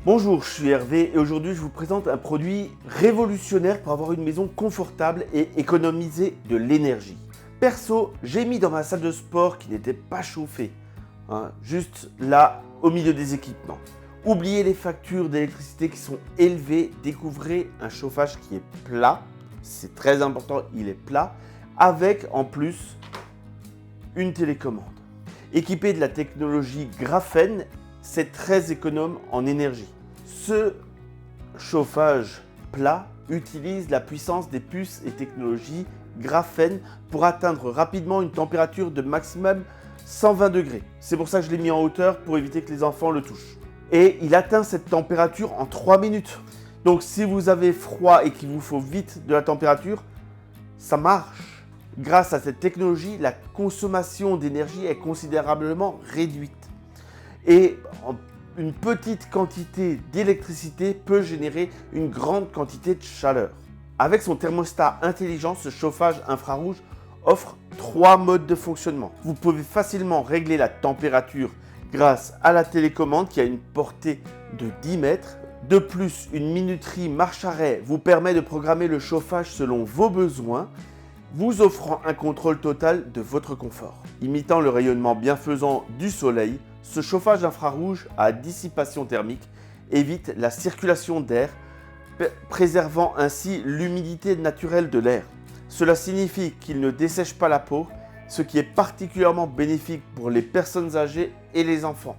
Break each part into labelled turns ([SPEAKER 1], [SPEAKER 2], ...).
[SPEAKER 1] Bonjour, je suis Hervé et aujourd'hui je vous présente un produit révolutionnaire pour avoir une maison confortable et économiser de l'énergie. Perso, j'ai mis dans ma salle de sport qui n'était pas chauffée, juste là au milieu des équipements. Oubliez les factures d'électricité qui sont élevées, découvrez un chauffage qui est plat, c'est très important, il est plat, avec en plus une télécommande. Équipé de la technologie graphène, c'est très économe en énergie. Ce chauffage plat utilise la puissance des puces et technologies graphène pour atteindre rapidement une température de maximum 120 degrés. C'est pour ça que je l'ai mis en hauteur pour éviter que les enfants le touchent. Et il atteint cette température en 3 minutes. Donc si vous avez froid et qu'il vous faut vite de la température, ça marche. Grâce à cette technologie, la consommation d'énergie est considérablement réduite. Et une petite quantité d'électricité peut générer une grande quantité de chaleur. Avec son thermostat intelligent, ce chauffage infrarouge offre 3 modes de fonctionnement. Vous pouvez facilement régler la température grâce à la télécommande qui a une portée de 10 mètres. De plus, une minuterie marche-arrêt vous permet de programmer le chauffage selon vos besoins, vous offrant un contrôle total de votre confort. Imitant le rayonnement bienfaisant du soleil, ce chauffage infrarouge à dissipation thermique évite la circulation d'air, préservant ainsi l'humidité naturelle de l'air. Cela signifie qu'il ne dessèche pas la peau, ce qui est particulièrement bénéfique pour les personnes âgées et les enfants.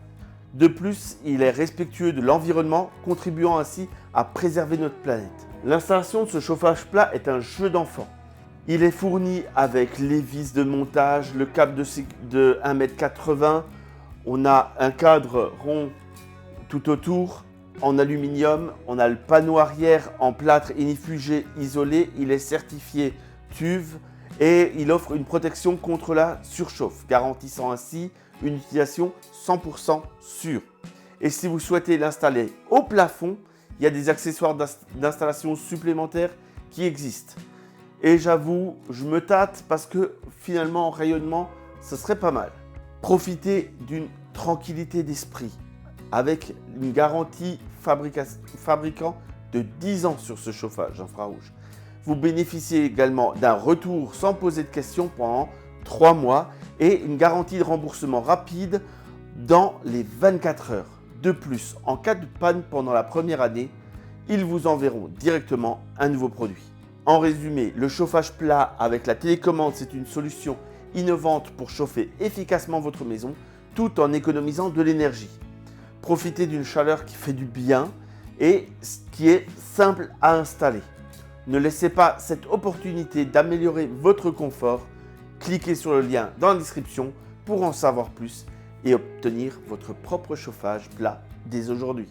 [SPEAKER 1] De plus, il est respectueux de l'environnement, contribuant ainsi à préserver notre planète. L'installation de ce chauffage plat est un jeu d'enfant. Il est fourni avec les vis de montage, le câble de 1,80 m. On a un cadre rond tout autour en aluminium. On a le panneau arrière en plâtre inifugé isolé. Il est certifié TÜV et il offre une protection contre la surchauffe, garantissant ainsi une utilisation 100% sûre. Et si vous souhaitez l'installer au plafond, il y a des accessoires d'installation supplémentaires qui existent. Et j'avoue, je me tâte parce que finalement en rayonnement, ce serait pas mal. Profitez d'une tranquillité d'esprit avec une garantie fabricant de 10 ans sur ce chauffage infrarouge. Vous bénéficiez également d'un retour sans poser de questions pendant 3 mois et une garantie de remboursement rapide dans les 24 heures. De plus, en cas de panne pendant la première année, ils vous enverront directement un nouveau produit. En résumé, le chauffage plat avec la télécommande, c'est une solution innovante pour chauffer efficacement votre maison tout en économisant de l'énergie. Profitez d'une chaleur qui fait du bien et qui est simple à installer. Ne laissez pas cette opportunité d'améliorer votre confort. Cliquez sur le lien dans la description pour en savoir plus et obtenir votre propre chauffage plat dès aujourd'hui.